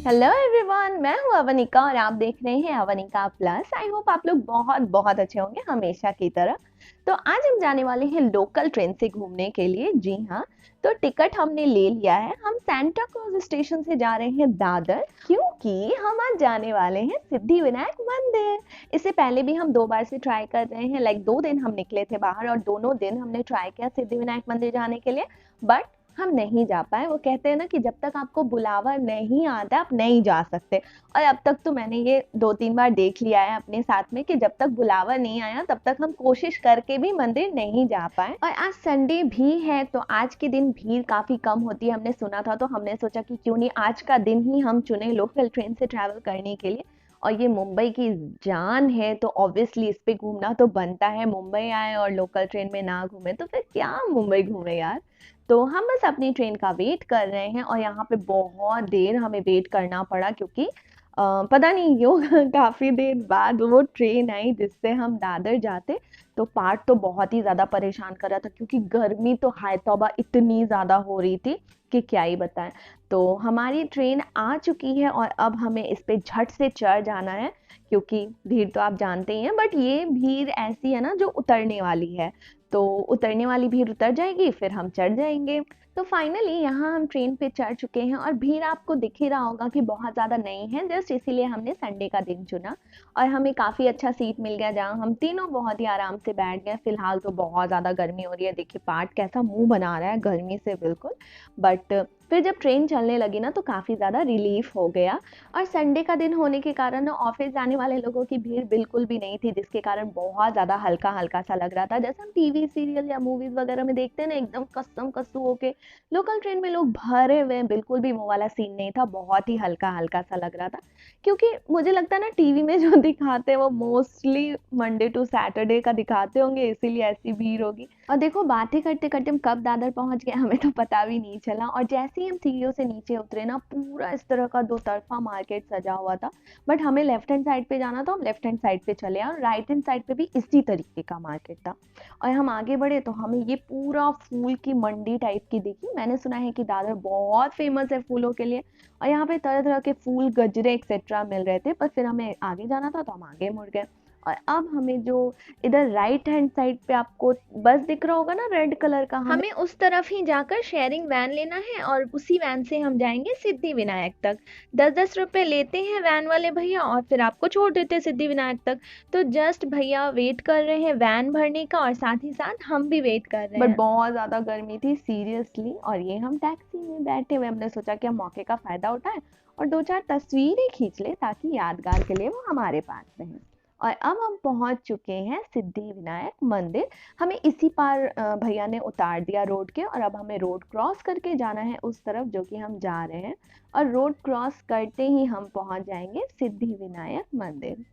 Hello everyone, मैं हूँ अवनिका और आप देख रहे हैं अवनिका प्लस। आई होप आप लोग बहुत बहुत अच्छे होंगे हमेशा की तरह। तो आज हम जाने वाले हैं लोकल ट्रेन से घूमने के लिए। जी हाँ, तो टिकट हमने ले लिया है। हम सांता क्रूज स्टेशन से जा रहे हैं दादर, क्योंकि हम आज जाने वाले हैं सिद्धि विनायक मंदिर। इससे पहले भी हम 2 बार से ट्राई कर रहे हैं। 2 दिन हम निकले थे बाहर और दोनों दिन हमने ट्राई किया सिद्धि विनायक मंदिर जाने के लिए, बट हम नहीं जा पाए। वो कहते हैं ना कि जब तक आपको बुलावा नहीं आता आप नहीं जा सकते। और अब तक तो मैंने ये 2-3 बार देख लिया है अपने साथ में कि जब तक बुलावा नहीं आया तब तक हम कोशिश करके भी मंदिर नहीं जा पाए। और आज संडे भी है तो आज के दिन भीड़ काफी कम होती है, हमने सुना था। तो हमने सोचा कि क्यों नहीं आज का दिन ही हम चुने लोकल ट्रेन से ट्रैवल करने के लिए। और ये मुंबई की जान है तो ऑब्वियसली इस पे घूमना तो बनता है। मुंबई आए और लोकल ट्रेन में ना घूमे तो फिर क्या मुंबई घूमे यार। तो हम बस अपनी ट्रेन का वेट कर रहे हैं और यहाँ पे बहुत देर हमें वेट करना पड़ा, क्योंकि पता नहीं क्यों काफी देर बाद वो ट्रेन आई जिससे हम दादर जाते। तो पार्ट तो बहुत ही ज्यादा परेशान कर रहा था, क्योंकि गर्मी तो हाय तौबा इतनी ज्यादा हो रही थी कि क्या ही बताएं। तो हमारी ट्रेन आ चुकी है और अब हमें इस पे झट से चढ़ जाना है, क्योंकि भीड़ तो आप जानते ही हैं। बट ये भीड़ ऐसी है ना जो उतरने वाली है, तो उतरने वाली भीड़ उतर जाएगी फिर हम चढ़ जाएंगे। तो फाइनली यहाँ हम ट्रेन पे चढ़ चुके हैं और भीड़ आपको दिख ही रहा होगा कि बहुत ज़्यादा नहीं है। जस्ट इसीलिए हमने संडे का दिन चुना और हमें काफ़ी अच्छा सीट मिल गया जहाँ हम तीनों बहुत ही आराम से बैठ गए। फिलहाल तो बहुत ज़्यादा गर्मी हो रही है, देखिए पार्ट कैसा मुंह बना रहा है गर्मी से बिल्कुल। बट फिर जब ट्रेन चलने लगी ना तो काफ़ी ज़्यादा रिलीफ हो गया। और संडे का दिन होने के कारण ऑफिस जाने वाले लोगों की भीड़ बिल्कुल भी नहीं थी, जिसके कारण बहुत ज़्यादा हल्का हल्का सा लग रहा था। जैसे हम टीवी सीरियल या मूवीज वगैरह में देखते हैं ना, एकदम कस्सम कस्सू होके लोकल ट्रेन में लोग भरे हुए हैं, बिल्कुल भी वो वाला सीन नहीं था। बहुत ही हल्का हल्का सा लग रहा था, क्योंकि मुझे लगता है ना टीवी में जो दिखाते हैं वो मोस्टली मंडे टू सैटरडे का दिखाते होंगे, इसीलिए ऐसी भीड़ होगी। और देखो बातें करते करते हम कब दादर पहुंच गए हमें तो पता भी नहीं चला। और जैसे ही हम सीढ़ियों से नीचे उतरे ना, पूरा इस तरह का 2 तरफा मार्केट सजा हुआ था। बट हमें लेफ्ट हैंड साइड पे जाना था, हम लेफ्ट हैंड साइड पे चले और राइट हैंड साइड पे भी इसी तरीके का मार्केट था। और हम आगे बढ़े तो हमें ये पूरा फूल की मंडी टाइप की दिखी। मैंने सुना है कि दादर बहुत फेमस है फूलों के लिए और यहाँ पे तरह तरह के फूल, गजरे एक्सेट्रा मिल रहे थे। पर फिर हमें आगे जाना था तो हम आगे मुड़ गए। और अब हमें जो इधर राइट हैंड साइड पे आपको बस दिख रहा होगा ना रेड कलर का, हमें उस तरफ ही जाकर शेयरिंग वैन लेना है और उसी वैन से हम जाएंगे सिद्धि विनायक तक। 10-10 रुपए लेते हैं वैन वाले भैया और फिर आपको छोड़ देते हैं सिद्धि विनायक तक। तो जस्ट भैया वेट कर रहे हैं वैन भरने का और साथ ही साथ हम भी वेट कर रहे हैं। बट बहुत ज्यादा गर्मी थी सीरियसली। और ये हम टैक्सी में बैठे हुए, हमने सोचा कि हम मौके का फायदा उठाएं और 2-4 तस्वीरें खींच ले ताकि यादगार के लिए वो हमारे पास रहे। और अब हम पहुंच चुके हैं सिद्धि विनायक मंदिर। हमें इसी पार भैया ने उतार दिया रोड के और अब हमें रोड क्रॉस करके जाना है उस तरफ जो कि हम जा रहे हैं। और रोड क्रॉस करते ही हम पहुंच जाएंगे सिद्धि विनायक मंदिर।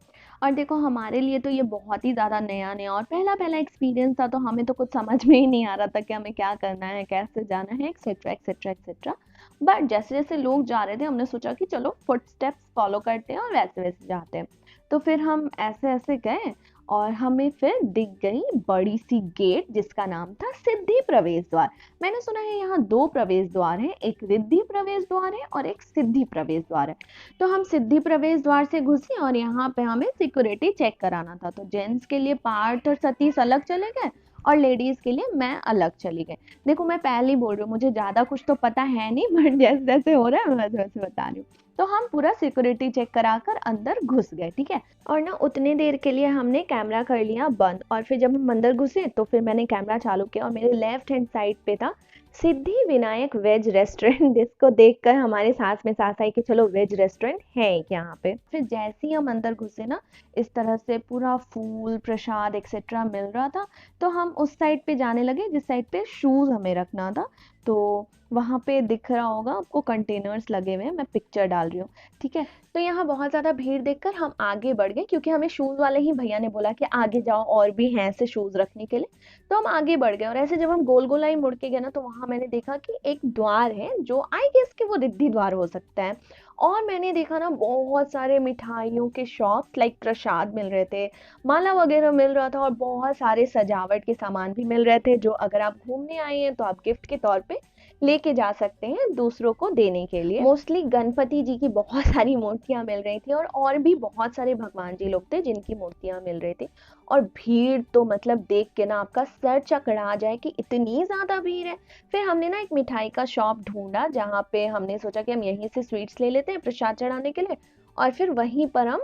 और देखो हमारे लिए तो ये बहुत ही ज़्यादा नया नया और पहला पहला एक्सपीरियंस था, तो हमें तो कुछ समझ में ही नहीं आ रहा था कि हमें क्या करना है, कैसे जाना है, एक्सेट्रा एक्सेट्रा एक्सेट्रा। बट जैसे जैसे लोग जा रहे थे हमने सोचा कि चलो फुटस्टेप्स फॉलो करते हैं और वैसे वैसे जाते हैं। तो फिर हम ऐसे ऐसे गए और हमें फिर दिख गई बड़ी सी गेट जिसका नाम था सिद्धि प्रवेश द्वार। मैंने सुना है यहाँ 2 प्रवेश द्वार हैं, एक रिद्धि प्रवेश द्वार है और एक सिद्धि प्रवेश द्वार है। तो हम सिद्धि प्रवेश द्वार से घुसे और यहाँ पे हमें सिक्योरिटी चेक कराना था। तो जेंट्स के लिए पार्थ और सतीश अलग चले गए और लेडीज के लिए मैं अलग चली गई। देखो मैं पहले ही बोल रही हूँ, मुझे ज्यादा कुछ तो पता है नहीं, बट जैसे जैसे हो रहा है मैं वैसे वैसे बता रही हूँ। तो हम पूरा सिक्योरिटी चेक कराकर अंदर घुस गए, ठीक है। और ना उतने देर के लिए हमने कैमरा कर लिया बंद और फिर जब हम अंदर घुसे तो फिर मैंने कैमरा चालू किया और मेरे लेफ्ट हैंड साइड पे था सिद्धि विनायक वेज रेस्टोरेंट, जिसको देखकर हमारे सांस में सांस आई कि चलो वेज रेस्टोरेंट है यहाँ पे। फिर जैसे ही हम अंदर घुसे ना, इस तरह से पूरा फूल प्रसाद एक्सेट्रा मिल रहा था। तो हम उस साइड पे जाने लगे जिस साइड पे शूज हमें रखना था। तो वहां पे दिख रहा होगा आपको कंटेनर्स लगे हुए हैं, मैं पिक्चर डाल रही हूँ, ठीक है। तो यहाँ बहुत ज़्यादा भीड़ देखकर हम आगे बढ़ गए, क्योंकि हमें शूज़ वाले ही भैया ने बोला कि आगे जाओ और भी हैं ऐसे शूज़ रखने के लिए। तो हम आगे बढ़ गए और ऐसे जब हम गोल गोलाई मुड़ के गए ना तो वहाँ मैंने देखा कि एक द्वार है जो आई गेस कि वो रिद्धि द्वार हो सकता है। और मैंने देखा ना बहुत सारे मिठाइयों के शॉप्स, लाइक प्रसाद मिल रहे थे, माला वगैरह मिल रहा था और बहुत सारे सजावट के सामान भी मिल रहे थे, जो अगर आप घूमने आए हैं तो आप गिफ्ट के तौर पे लेके जा सकते हैं दूसरों को देने के लिए। मोस्टली गणपति जी की बहुत सारी मूर्तियां मिल रही थी और भी बहुत सारे भगवान जी लोग थे जिनकी मूर्तियां मिल रही थी। और भीड़ तो मतलब देख के ना आपका सर चकरा जाए कि इतनी ज़्यादा भीड़ है। फिर हमने ना एक मिठाई का शॉप ढूंढा जहाँ पे हमने सोचा कि हम यहीं से स्वीट्स ले लेते हैं प्रसाद चढ़ाने के लिए, और फिर वहीं पर हम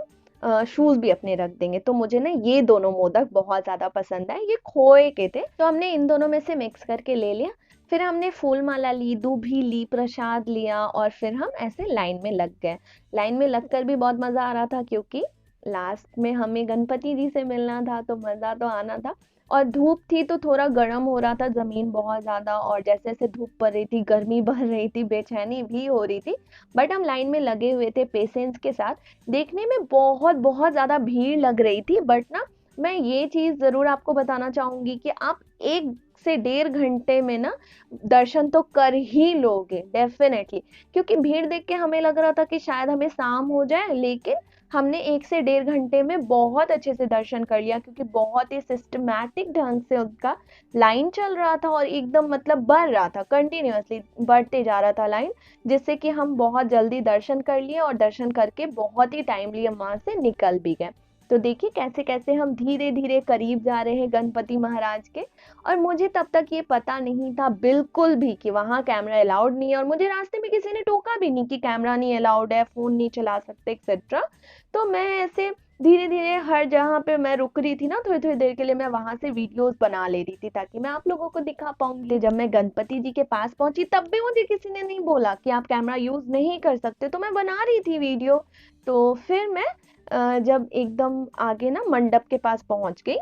शूज भी अपने रख देंगे। तो मुझे ना ये दोनों मोदक बहुत ज़्यादा पसंद आए, ये खोए के थे, तो हमने इन दोनों में से मिक्स करके ले लिया। फिर हमने फूल माला ली, दूभी ली, प्रसाद लिया, और फिर हम ऐसे लाइन में लग गए। लाइन में लगकर भी बहुत मज़ा आ रहा था क्योंकि लास्ट में हमें गणपति जी से मिलना था, तो मज़ा तो आना था। और धूप थी तो थोड़ा गर्म हो रहा था ज़मीन बहुत ज़्यादा, और जैसे जैसे धूप पड़ रही थी गर्मी बढ़ रही थी, बेचैनी भी हो रही थी। बट हम लाइन में लगे हुए थे पेशेंस के साथ। देखने में बहुत बहुत ज़्यादा भीड़ लग रही थी, बट ना मैं ये चीज़ ज़रूर आपको बताना चाहूँगी कि आप 1 से 1.5 घंटे में ना दर्शन तो कर ही लोगे डेफिनेटली। क्योंकि भीड़ देख के हमें लग रहा था कि शायद हमें शाम हो जाए, लेकिन हमने 1 से 1.5 घंटे में बहुत अच्छे से दर्शन कर लिया, क्योंकि बहुत ही सिस्टमैटिक ढंग से उनका लाइन चल रहा था और एकदम मतलब बढ़ रहा था, कंटिन्यूअसली बढ़ते जा रहा था लाइन, जिससे कि हम बहुत जल्दी दर्शन कर लिए और दर्शन करके बहुत ही टाइमली हम वहाँ से निकल भी गए। तो देखिए कैसे कैसे हम धीरे धीरे करीब जा रहे हैं गणपति महाराज के। और मुझे तब तक ये पता नहीं था बिल्कुल भी कि वहाँ कैमरा अलाउड नहीं है, और मुझे रास्ते में किसी ने टोका भी नहीं कि कैमरा नहीं अलाउड है, फ़ोन नहीं चला सकते एक्सेट्रा। तो मैं ऐसे धीरे धीरे हर जहाँ पे मैं रुक रही थी ना थोड़ी थोड़ी देर के लिए, मैं वहां से वीडियोस बना ले रही थी ताकि मैं आप लोगों को दिखा पाऊंगी। जब मैं गणपति जी के पास पहुंची तब भी मुझे किसी ने नहीं बोला कि आप कैमरा यूज नहीं कर सकते, तो मैं बना रही थी वीडियो। तो फिर मैं जब एकदम आगे ना मंडप के पास पहुंच गई,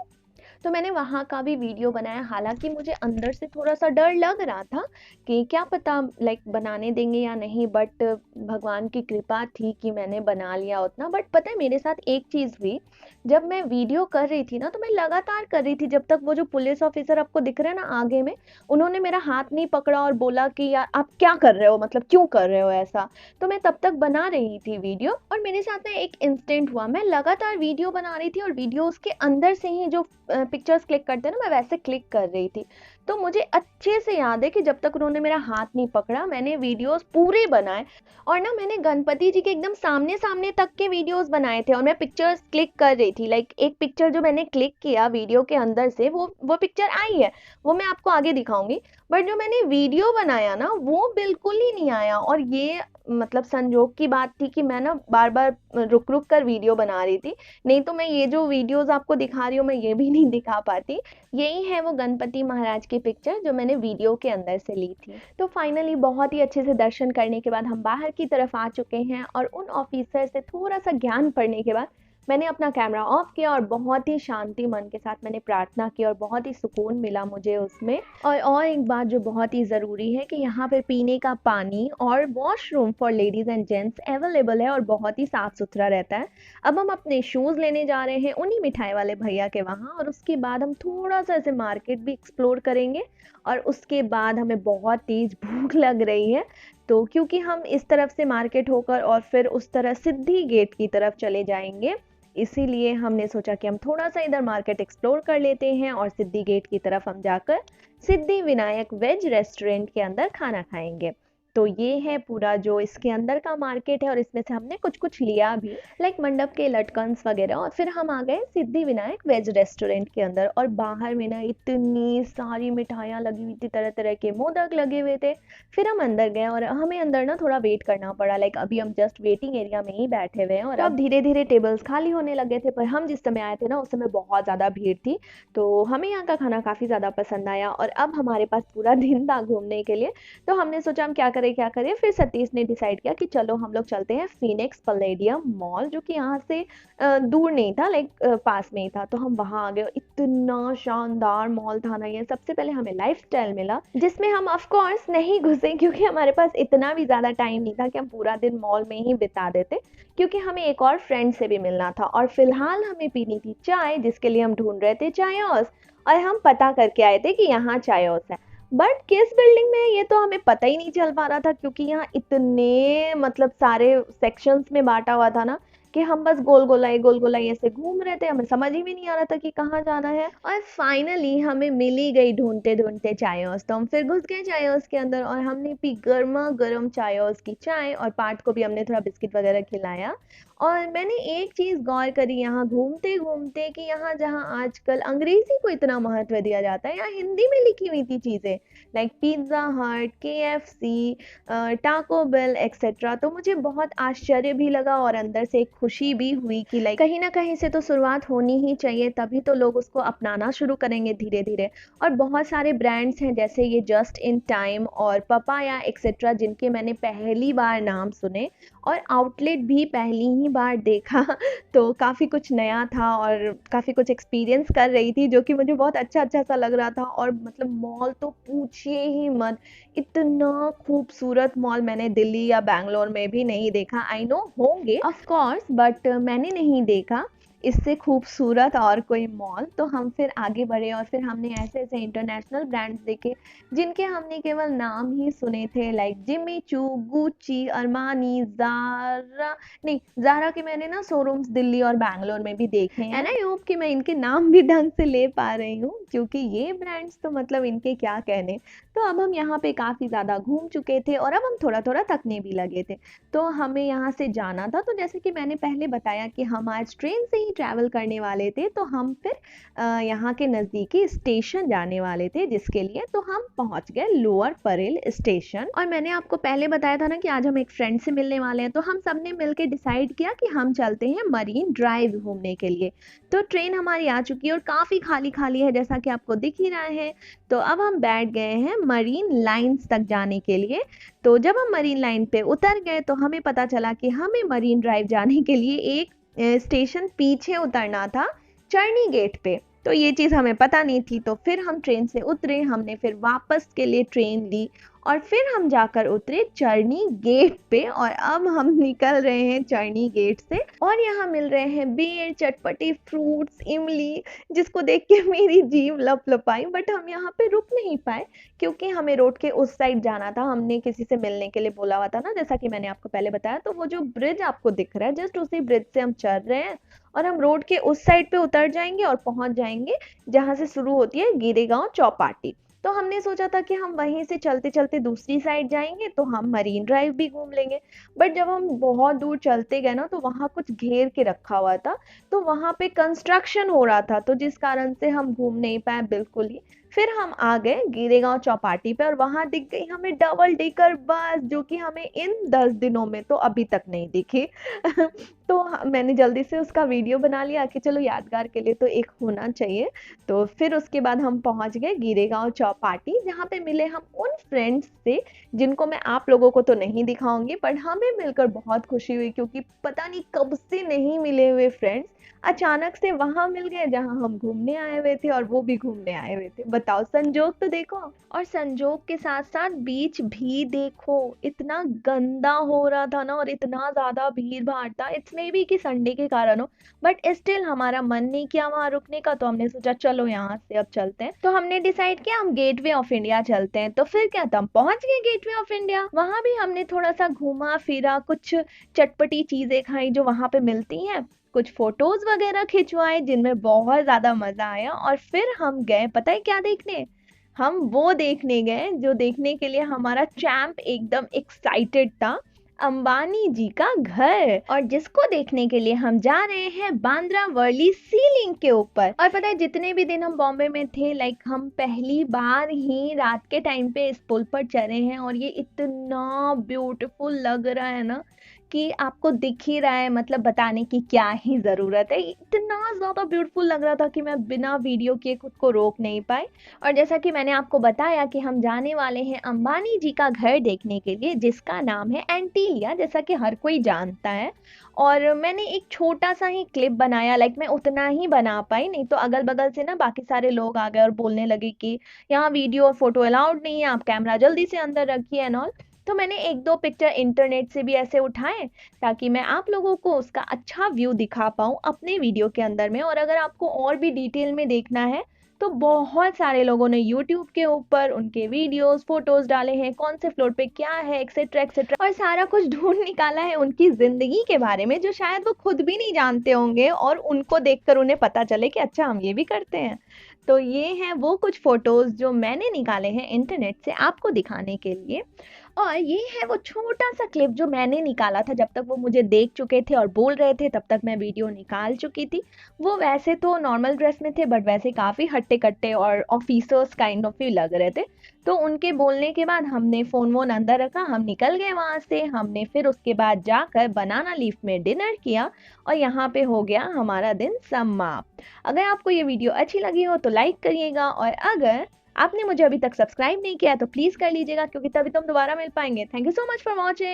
तो मैंने वहाँ का भी वीडियो बनाया। हालांकि मुझे अंदर से थोड़ा सा डर लग रहा था कि क्या पता लाइक बनाने देंगे या नहीं, बट भगवान की कृपा थी कि मैंने बना लिया उतना। बट पता है मेरे साथ एक चीज़ हुई, जब मैं वीडियो कर रही थी ना तो मैं लगातार कर रही थी जब तक वो जो पुलिस ऑफिसर आपको दिख रहे हैं ना आगे में, उन्होंने मेरा हाथ नहीं पकड़ा और बोला कि यार आप क्या कर रहे हो, मतलब क्यों कर रहे हो ऐसा। तो मैं तब तक बना रही थी वीडियो, और मेरे साथ ना एक इंसिडेंट हुआ। मैं लगातार वीडियो बना रही थी और वीडियोस के अंदर से ही जो पिक्चर्स क्लिक करते हैं ना, मैं वैसे क्लिक कर रही थी। तो मुझे अच्छे से याद है कि जब तक उन्होंने मेरा हाथ नहीं पकड़ा मैंने वीडियोस पूरे बनाए। और ना मैंने गणपति जी के एकदम सामने सामने तक के वीडियोस बनाए थे और मैं पिक्चर्स क्लिक कर रही थी। लाइक एक पिक्चर जो मैंने क्लिक किया वीडियो के अंदर से, वो पिक्चर आई है, वो मैं आपको आगे दिखाऊंगी। बट जो मैंने वीडियो बनाया ना वो बिल्कुल ही नहीं आया। और ये मतलब संजोग की बात थी कि मैं ना बार बार रुक रुक कर वीडियो बना रही थी, नहीं तो मैं ये जो वीडियोस आपको दिखा रही हूँ मैं ये भी नहीं दिखा पाती। यही है वो गणपति महाराज की पिक्चर जो मैंने वीडियो के अंदर से ली थी। तो फाइनली बहुत ही अच्छे से दर्शन करने के बाद हम बाहर की तरफ आ चुके हैं, और उन ऑफिसर से थोड़ा सा ज्ञान पढ़ने के बाद मैंने अपना कैमरा ऑफ किया और बहुत ही शांति मन के साथ मैंने प्रार्थना की और बहुत ही सुकून मिला मुझे उसमें। और एक बात जो बहुत ही ज़रूरी है कि यहाँ पे पीने का पानी और washroom for ladies and gents available है और बहुत ही साफ़ सुथरा रहता है। अब हम अपने शूज़ लेने जा रहे हैं उन्हीं मिठाई वाले भैया के वहाँ, और उसके बाद हम थोड़ा सा ऐसे मार्केट भी एक्सप्लोर करेंगे। और उसके बाद हमें बहुत तेज़ भूख लग रही है, तो क्योंकि हम इस तरफ से मार्केट होकर और फिर उस तरह सिद्धि गेट की तरफ चले जाएंगे, इसीलिए हमने सोचा कि हम थोड़ा सा इधर मार्केट एक्सप्लोर कर लेते हैं और सिद्धि गेट की तरफ हम जाकर सिद्धि विनायक वेज रेस्टोरेंट के अंदर खाना खाएंगे। तो ये है पूरा जो इसके अंदर का मार्केट है, और इसमें से हमने कुछ कुछ लिया भी, लाइक मंडप के लटकन्स वगैरह। और फिर हम आ गए सिद्धि विनायक वेज रेस्टोरेंट के अंदर, और बाहर में ना इतनी सारी मिठाइयाँ लगी हुई थी, तरह तरह के मोदक लगे हुए थे। फिर हम अंदर गए और हमें अंदर ना थोड़ा वेट करना पड़ा, लाइक अभी हम जस्ट वेटिंग एरिया में ही बैठे हुए हैं और अब धीरे धीरे टेबल्स खाली होने लगे थे। पर हम जिस समय आए थे ना उस समय बहुत ज़्यादा भीड़ थी, तो हमें यहाँ का खाना काफ़ी ज़्यादा पसंद आया। और अब हमारे पास पूरा दिन था घूमने के लिए, तो हमने सोचा हम क्या करें। फिर सतीश ने डिसाइड किया कि चलो हम लोग चलते हैं फीनिक्स पैलेडियम मॉल, जो कि यहाँ से दूर नहीं था, लाइक पास में ही था। तो हम वहाँ आ गए। इतना शानदार मॉल था ना ये। सबसे पहले हमें लाइफस्टाइल मिला, जिसमें हम ऑफ कोर्स नहीं घुसे क्योंकि हमारे पास इतना भी ज़्यादा टाइम नहीं था कि हम पूरा दिन मॉल में ही बिता देते, क्योंकि हमें एक और फ्रेंड से भी मिलना था। और फिलहाल हमें पीनी थी चाय, जिसके लिए हम ढूंढ रहे थे चायोस, और हम पता करके आए थे कि यहाँ चायोस है। बट किस बिल्डिंग में ये तो हमें पता ही नहीं चल पा रहा था, क्योंकि यहाँ इतने मतलब सारे सेक्शंस में बांटा हुआ था ना कि हम बस गोल गोलाई ऐसे घूम रहे थे, हमें समझ ही में नहीं आ रहा था कि कहाँ जाना है। और फाइनली हमें मिल ही गई ढूंढते ढूंढते चायोस, तो हम फिर घुस गए चायोस के अंदर और हमने पी गर्मा गर्म चायोस की चाय, और पार्ट को भी हमने थोड़ा बिस्किट वगैरह खिलाया। और मैंने एक चीज़ गौर करी यहाँ घूमते घूमते कि यहाँ जहाँ आजकल अंग्रेजी को इतना महत्व दिया जाता है, यहाँ हिंदी में लिखी हुई थी चीज़ें, like Pizza Hut, KFC, Taco Bell etcetera. तो मुझे बहुत आश्चर्य भी लगा और अंदर से एक खुशी भी हुई कि लाइक कहीं ना कहीं से तो शुरुआत होनी ही चाहिए, तभी तो लोग उसको अपनाना शुरू करेंगे धीरे धीरे। और बहुत सारे ब्रांड्स हैं जैसे ये जस्ट इन टाइम और पपाया एक्सेट्रा, जिनके मैंने पहली बार नाम सुने और आउटलेट भी पहली ही बार देखा। तो काफ़ी कुछ नया था और काफ़ी कुछ एक्सपीरियंस कर रही थी, जो कि मुझे बहुत अच्छा अच्छा सा लग रहा था। और मतलब मॉल तो पूछिए ही मत, इतना खूबसूरत मॉल मैंने दिल्ली या बैंगलोर में भी नहीं देखा। आई नो होंगे ऑफ कोर्स, बट मैंने नहीं देखा इससे खूबसूरत और कोई मॉल। तो हम फिर आगे बढ़े और फिर हमने ऐसे ऐसे इंटरनेशनल ब्रांड्स देखे जिनके हमने केवल नाम ही सुने थे, like Jimmy Choo, Gucci, Armani, Zara. नहीं, जारा के मैंने ना शोरूम्स दिल्ली और बैंगलोर में भी देखे हैं, एंड आई होप कि मैं इनके नाम भी ढंग से ले पा रही हूँ, क्योंकि ये ब्रांड्स तो मतलब इनके क्या कहने। तो अब हम यहाँ पे काफ़ी ज़्यादा घूम चुके थे और अब हम थोड़ा थोड़ा थकने भी लगे थे। तो हमें यहाँ से जाना था, तो जैसे कि मैंने पहले बताया कि हम आज ट्रेन से ही ट्रैवल करने वाले थे, तो हम फिर यहाँ के नज़दीकी स्टेशन जाने वाले थे, जिसके लिए तो हम पहुँच गए लोअर परेल स्टेशन। और मैंने आपको पहले बताया था ना कि आज हम एक फ्रेंड से मिलने वाले हैं, तो हम सब ने मिल के डिसाइड किया कि हम चलते हैं मरीन ड्राइव घूमने के लिए। तो ट्रेन हमारी आ चुकी है और काफ़ी खाली खाली है, जैसा कि आपको दिख ही रहा है। तो अब हम बैठ गए हैं मरीन लाइन्स तक जाने के लिए। तो जब हम मरीन लाइन पे उतर गए तो हमें पता चला कि हमें मरीन ड्राइव जाने के लिए एक स्टेशन पीछे उतरना था, चर्नी गेट पे। तो ये चीज़ हमें पता नहीं थी, तो फिर हम ट्रेन से उतरे, हमने फिर वापस के लिए ट्रेन ली और फिर हम जाकर उतरे चर्नी गेट पे। और अब हम निकल रहे हैं चर्नी गेट से और यहाँ मिल रहे हैं बेर, चटपटे फ्रूट्स, इमली, जिसको देख के मेरी जीभ लपलपाई। बट हम यहाँ पे रुक नहीं पाए क्योंकि हमें रोड के उस साइड जाना था। हमने किसी से मिलने के लिए बोला हुआ था ना, जैसा कि मैंने आपको पहले बताया। तो वो जो ब्रिज आपको दिख रहा है, जस्ट उसी ब्रिज से हम चल रहे हैं और हम रोड के उस साइड पे उतर जाएंगे और पहुंच जाएंगे जहां से शुरू होती है गिरेगांव चौपाटी। तो हमने सोचा था कि हम वहीं से चलते चलते दूसरी साइड जाएंगे तो हम मरीन ड्राइव भी घूम लेंगे। बट जब हम बहुत दूर चलते गए ना, तो वहाँ कुछ घेर के रखा हुआ था, तो वहाँ पे कंस्ट्रक्शन हो रहा था, तो जिस कारण से हम घूम नहीं पाए बिल्कुल ही। फिर हम आ गए गिरेगांव चौपाटी पे और वहां दिख गई हमें डबल डेकर बस, जो कि हमें इन 10 दिनों में तो अभी तक नहीं दिखी। तो मैंने जल्दी से उसका वीडियो बना लिया कि चलो यादगार के लिए तो एक होना चाहिए। तो फिर उसके बाद हम पहुंच गए गिरेगांव चौपाटी, जहाँ पे मिले हम उन फ्रेंड्स से जिनको मैं आप लोगों को तो नहीं दिखाऊंगी, पर हमें मिलकर बहुत खुशी हुई, क्योंकि पता नहीं कब से नहीं मिले हुए फ्रेंड्स अचानक से वहां मिल गए जहां हम घूमने आए हुए थे और वो भी घूमने आए हुए थे। बताओ, संजोग तो देखो। और संजोग के साथ साथ बीच भी देखो, इतना गंदा हो रहा था ना और इतना ज्यादा भीड़ भाड़ था। इट्स मे बी कि संडे के कारण हो, बट स्टिल हमारा मन नहीं किया वहां रुकने का, तो हमने सोचा चलो यहाँ से अब चलते हैं। तो हमने डिसाइड किया हम गेटवे ऑफ इंडिया चलते हैं। तो फिर क्या था, हम पहुंच गए गेटवे ऑफ इंडिया। वहां भी हमने थोड़ा सा घूमा फिरा, कुछ चटपटी चीजें खाई जो वहां पे मिलती हैं, कुछ फोटोज वगैरह खिंचवाए जिनमें बहुत ज्यादा मजा आया। और फिर हम गए पता है क्या देखने, हम वो देखने गए जो देखने के लिए हमारा चैंप एकदम एक्साइटेड था, अंबानी जी का घर। और जिसको देखने के लिए हम जा रहे हैं बांद्रा वर्ली सी लिंक के ऊपर। और पता है जितने भी दिन हम बॉम्बे में थे, लाइक हम पहली बार ही रात के टाइम पे इस पुल पर चढ़े हैं और ये इतना ब्यूटीफुल लग रहा है ना कि आपको दिख ही रहा है, मतलब बताने की क्या ही ज़रूरत है। इतना ज़्यादा ब्यूटीफुल लग रहा था कि मैं बिना वीडियो किए खुद को रोक नहीं पाई। और जैसा कि मैंने आपको बताया कि हम जाने वाले हैं अंबानी जी का घर देखने के लिए, जिसका नाम है एंटीलिया, जैसा कि हर कोई जानता है। और मैंने एक छोटा सा ही क्लिप बनाया, लाइक मैं उतना ही बना पाई, नहीं तो अगल बगल से ना बाकी सारे लोग आ गए और बोलने लगे कि यहाँ वीडियो और फोटो अलाउड नहीं है, आप कैमरा जल्दी से अंदर रखिए एंड ऑल। तो मैंने एक दो पिक्चर इंटरनेट से भी ऐसे उठाए ताकि मैं आप लोगों को उसका अच्छा व्यू दिखा पाऊँ अपने वीडियो के अंदर में। और अगर आपको और भी डिटेल में देखना है तो बहुत सारे लोगों ने यूट्यूब के ऊपर उनके वीडियोस फोटोज डाले हैं, कौन से फ्लोर पे क्या है, एक्सेट्रा एक्सेट्रा, और सारा कुछ ढूंढ निकाला है उनकी जिंदगी के बारे में, जो शायद वो खुद भी नहीं जानते होंगे और उनको देखकर उन्हें पता चले कि अच्छा हम ये भी करते हैं। तो ये हैं वो कुछ फोटोज जो मैंने निकाले हैं इंटरनेट से आपको दिखाने के लिए। और ये है वो छोटा सा क्लिप जो मैंने निकाला था, जब तक वो मुझे देख चुके थे और बोल रहे थे तब तक मैं वीडियो निकाल चुकी थी। वो वैसे तो नॉर्मल ड्रेस में थे, बट वैसे काफ़ी हट्टे कट्टे और ऑफिसर्स काइंड ऑफ ही लग रहे थे। तो उनके बोलने के बाद हमने फ़ोन वोन अंदर रखा, हम निकल गए वहाँ से। हमने फिर उसके बाद जाकर बनाना लीफ में डिनर किया और यहाँ पे हो गया हमारा दिन समाप्त। अगर आपको ये वीडियो अच्छी लगी हो तो लाइक करिएगा, और अगर आपने मुझे अभी तक सब्सक्राइब नहीं किया तो प्लीज़ कर लीजिएगा, क्योंकि तभी तो हम दोबारा मिल पाएंगे। Thank you so much for watching.